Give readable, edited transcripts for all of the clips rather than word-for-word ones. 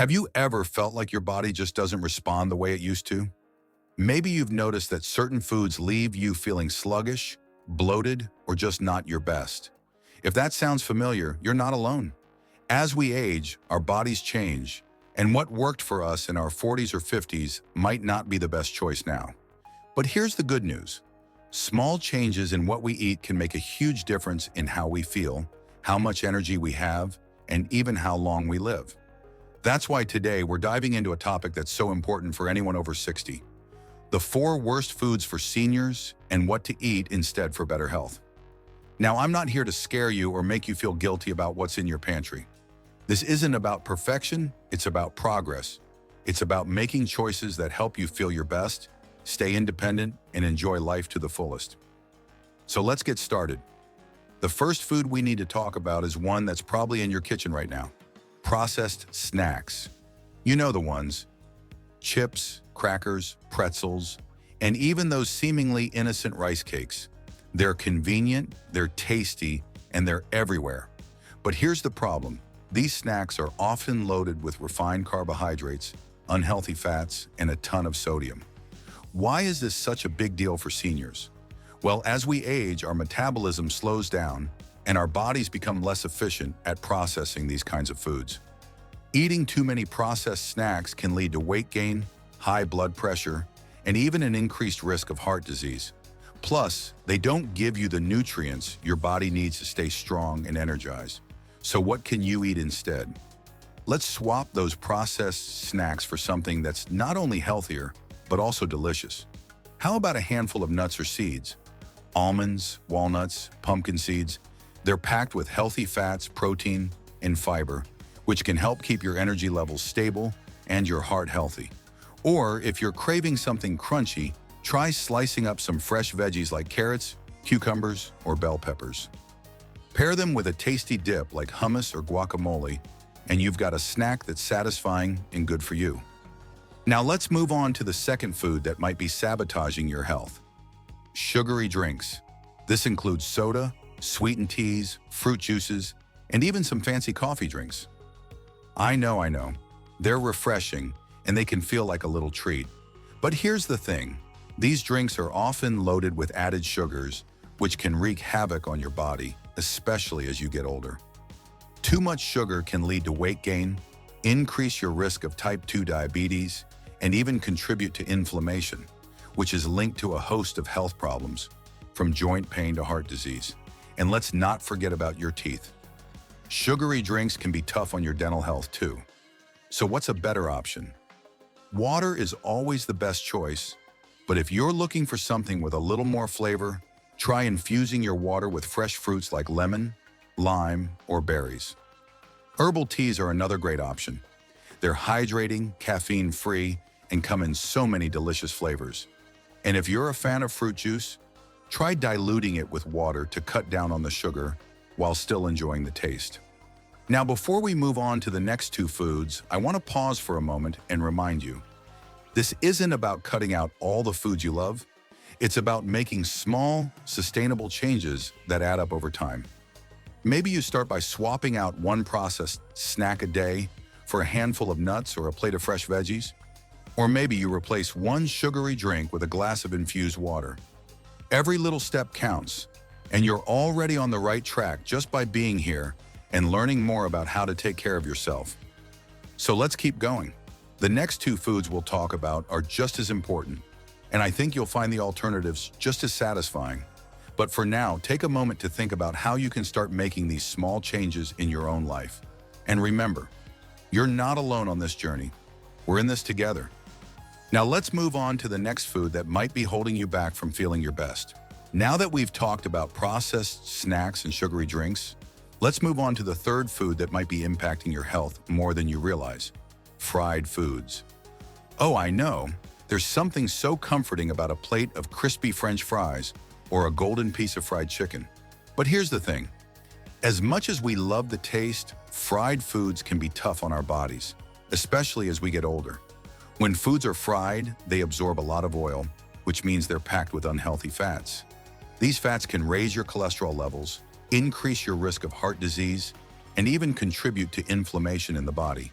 Have you ever felt like your body just doesn't respond the way it used to? Maybe you've noticed that certain foods leave you feeling sluggish, bloated, or just not your best. If that sounds familiar, you're not alone. As we age, our bodies change, and what worked for us in our 40s or 50s might not be the best choice now. But here's the good news. Small changes in what we eat can make a huge difference in how we feel, how much energy we have, and even how long we live. That's why today we're diving into a topic that's so important for anyone over 60. The 4 worst foods for seniors and what to eat instead for better health. Now, I'm not here to scare you or make you feel guilty about what's in your pantry. This isn't about perfection, it's about progress. It's about making choices that help you feel your best, stay independent, and enjoy life to the fullest. So let's get started. The first food we need to talk about is one that's probably in your kitchen right now. Processed snacks. You know the ones. Chips, crackers, pretzels, and even those seemingly innocent rice cakes. They're convenient, they're tasty, and they're everywhere. But here's the problem. These snacks are often loaded with refined carbohydrates, unhealthy fats, and a ton of sodium. Why is this such a big deal for seniors? Well, as we age, our metabolism slows down, and our bodies become less efficient at processing these kinds of foods. Eating too many processed snacks can lead to weight gain, high blood pressure, and even an increased risk of heart disease. Plus, they don't give you the nutrients your body needs to stay strong and energized. So what can you eat instead? Let's swap those processed snacks for something that's not only healthier, but also delicious. How about a handful of nuts or seeds? Almonds, walnuts, pumpkin seeds. They're packed with healthy fats, protein, and fiber, which can help keep your energy levels stable and your heart healthy. Or if you're craving something crunchy, try slicing up some fresh veggies like carrots, cucumbers, or bell peppers. Pair them with a tasty dip like hummus or guacamole, and you've got a snack that's satisfying and good for you. Now let's move on to the second food that might be sabotaging your health. Sugary drinks. This includes soda, sweetened teas, fruit juices, and even some fancy coffee drinks. I know. They're refreshing, and they can feel like a little treat. But here's the thing. These drinks are often loaded with added sugars, which can wreak havoc on your body, especially as you get older. Too much sugar can lead to weight gain, increase your risk of type 2 diabetes, and even contribute to inflammation, which is linked to a host of health problems, from joint pain to heart disease. And let's not forget about your teeth. Sugary drinks can be tough on your dental health too. So what's a better option? Water is always the best choice, but if you're looking for something with a little more flavor, try infusing your water with fresh fruits like lemon, lime, or berries. Herbal teas are another great option. They're hydrating, caffeine-free, and come in so many delicious flavors. And if you're a fan of fruit juice, try diluting it with water to cut down on the sugar while still enjoying the taste. Now, before we move on to the next 2 foods, I want to pause for a moment and remind you, this isn't about cutting out all the foods you love. It's about making small, sustainable changes that add up over time. Maybe you start by swapping out one processed snack a day for a handful of nuts or a plate of fresh veggies. Or maybe you replace one sugary drink with a glass of infused water. Every little step counts, and you're already on the right track just by being here and learning more about how to take care of yourself. So let's keep going. The next 2 foods we'll talk about are just as important, and I think you'll find the alternatives just as satisfying. But for now, take a moment to think about how you can start making these small changes in your own life. And remember, you're not alone on this journey. We're in this together. Now let's move on to the next food that might be holding you back from feeling your best. Now that we've talked about processed snacks and sugary drinks, let's move on to the third food that might be impacting your health more than you realize. Fried foods. Oh, I know. There's something so comforting about a plate of crispy French fries or a golden piece of fried chicken. But here's the thing. As much as we love the taste, fried foods can be tough on our bodies, especially as we get older. When foods are fried, they absorb a lot of oil, which means they're packed with unhealthy fats. These fats can raise your cholesterol levels, increase your risk of heart disease, and even contribute to inflammation in the body.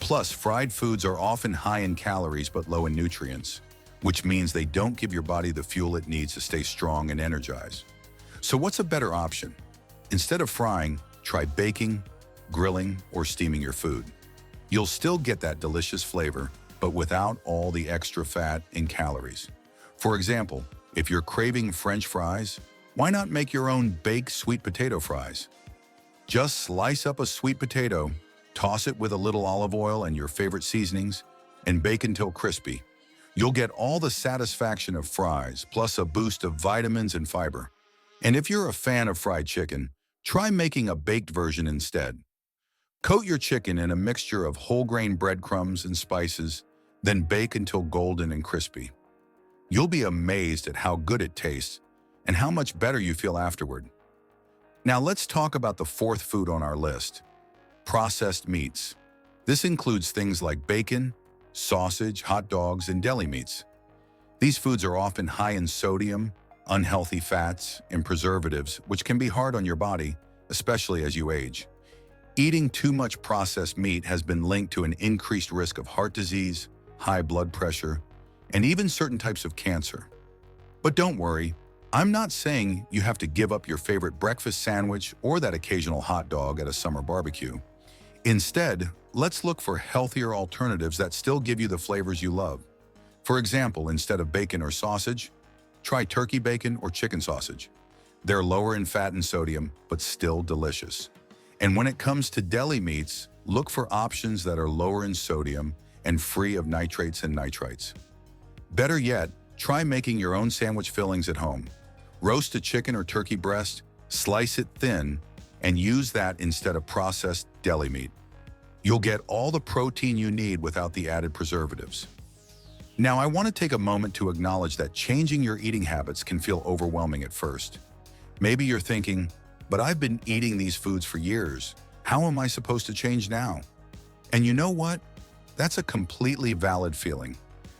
Plus, fried foods are often high in calories but low in nutrients, which means they don't give your body the fuel it needs to stay strong and energized. So what's a better option? Instead of frying, try baking, grilling, or steaming your food. You'll still get that delicious flavor, but without all the extra fat and calories. For example, if you're craving French fries, why not make your own baked sweet potato fries? Just slice up a sweet potato, toss it with a little olive oil and your favorite seasonings, and bake until crispy. You'll get all the satisfaction of fries, plus a boost of vitamins and fiber. And if you're a fan of fried chicken, try making a baked version instead. Coat your chicken in a mixture of whole grain breadcrumbs and spices, then bake until golden and crispy. You'll be amazed at how good it tastes and how much better you feel afterward. Now let's talk about the fourth food on our list: processed meats. This includes things like bacon, sausage, hot dogs, and deli meats. These foods are often high in sodium, unhealthy fats, and preservatives, which can be hard on your body, especially as you age. Eating too much processed meat has been linked to an increased risk of heart disease, high blood pressure, and even certain types of cancer. But don't worry, I'm not saying you have to give up your favorite breakfast sandwich or that occasional hot dog at a summer barbecue. Instead, let's look for healthier alternatives that still give you the flavors you love. For example, instead of bacon or sausage, try turkey bacon or chicken sausage. They're lower in fat and sodium, but still delicious. And when it comes to deli meats, look for options that are lower in sodium and free of nitrates and nitrites. Better yet, try making your own sandwich fillings at home. Roast a chicken or turkey breast, slice it thin, and use that instead of processed deli meat. You'll get all the protein you need without the added preservatives. Now, I want to take a moment to acknowledge that changing your eating habits can feel overwhelming at first. Maybe you're thinking, but I've been eating these foods for years. How am I supposed to change now? And you know what? That's a completely valid feeling.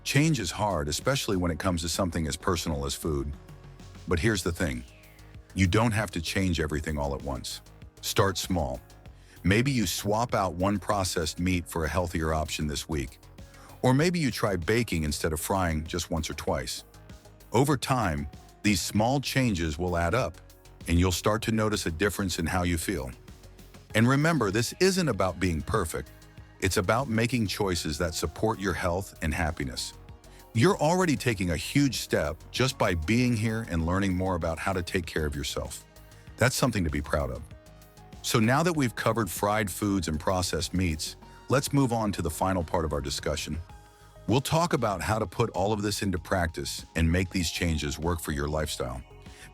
Change is hard, especially when it comes to something as personal as food. But here's the thing. You don't have to change everything all at once. Start small. Maybe you swap out one processed meat for a healthier option this week. Or maybe you try baking instead of frying just once or twice. Over time, these small changes will add up, and you'll start to notice a difference in how you feel. And remember, this isn't about being perfect. It's about making choices that support your health and happiness. You're already taking a huge step just by being here and learning more about how to take care of yourself. That's something to be proud of. So now that we've covered fried foods and processed meats, let's move on to the final part of our discussion. We'll talk about how to put all of this into practice and make these changes work for your lifestyle.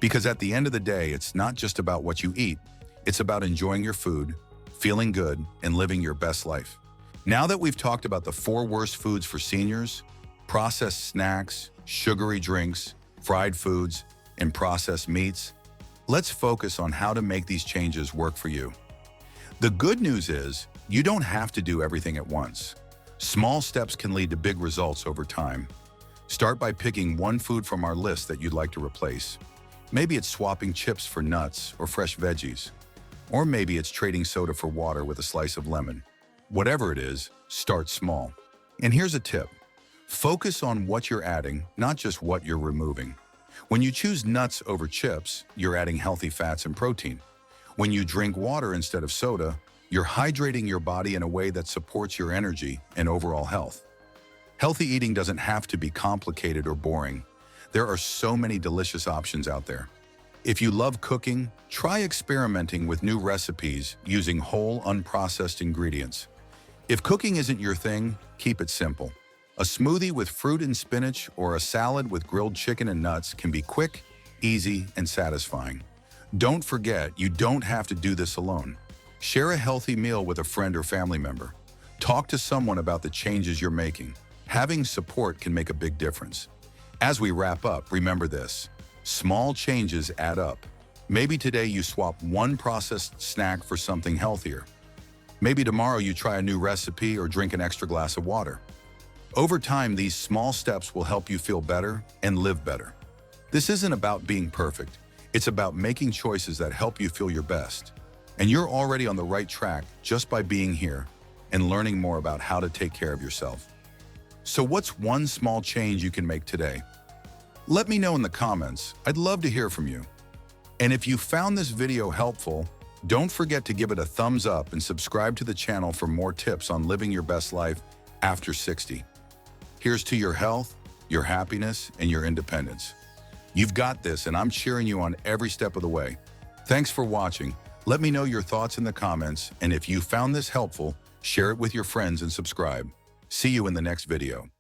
Because at the end of the day, it's not just about what you eat. It's about enjoying your food, feeling good, and living your best life. Now that we've talked about the 4 worst foods for seniors, processed snacks, sugary drinks, fried foods, and processed meats, let's focus on how to make these changes work for you. The good news is, you don't have to do everything at once. Small steps can lead to big results over time. Start by picking one food from our list that you'd like to replace. Maybe it's swapping chips for nuts or fresh veggies. Or maybe it's trading soda for water with a slice of lemon. Whatever it is, start small. And here's a tip. Focus on what you're adding, not just what you're removing. When you choose nuts over chips, you're adding healthy fats and protein. When you drink water instead of soda, you're hydrating your body in a way that supports your energy and overall health. Healthy eating doesn't have to be complicated or boring. There are so many delicious options out there. If you love cooking, try experimenting with new recipes using whole, unprocessed ingredients. If cooking isn't your thing, keep it simple. A smoothie with fruit and spinach or a salad with grilled chicken and nuts can be quick, easy, and satisfying. Don't forget, you don't have to do this alone. Share a healthy meal with a friend or family member. Talk to someone about the changes you're making. Having support can make a big difference. As we wrap up, remember this. Small changes add up. Maybe today you swap one processed snack for something healthier. Maybe tomorrow you try a new recipe or drink an extra glass of water. Over time, these small steps will help you feel better and live better. This isn't about being perfect. It's about making choices that help you feel your best. And you're already on the right track just by being here and learning more about how to take care of yourself. So what's one small change you can make today? Let me know in the comments. I'd love to hear from you. And if you found this video helpful, don't forget to give it a thumbs up and subscribe to the channel for more tips on living your best life after 60. Here's to your health, your happiness, and your independence. You've got this, and I'm cheering you on every step of the way. Thanks for watching. Let me know your thoughts in the comments, and if you found this helpful, share it with your friends and subscribe. See you in the next video.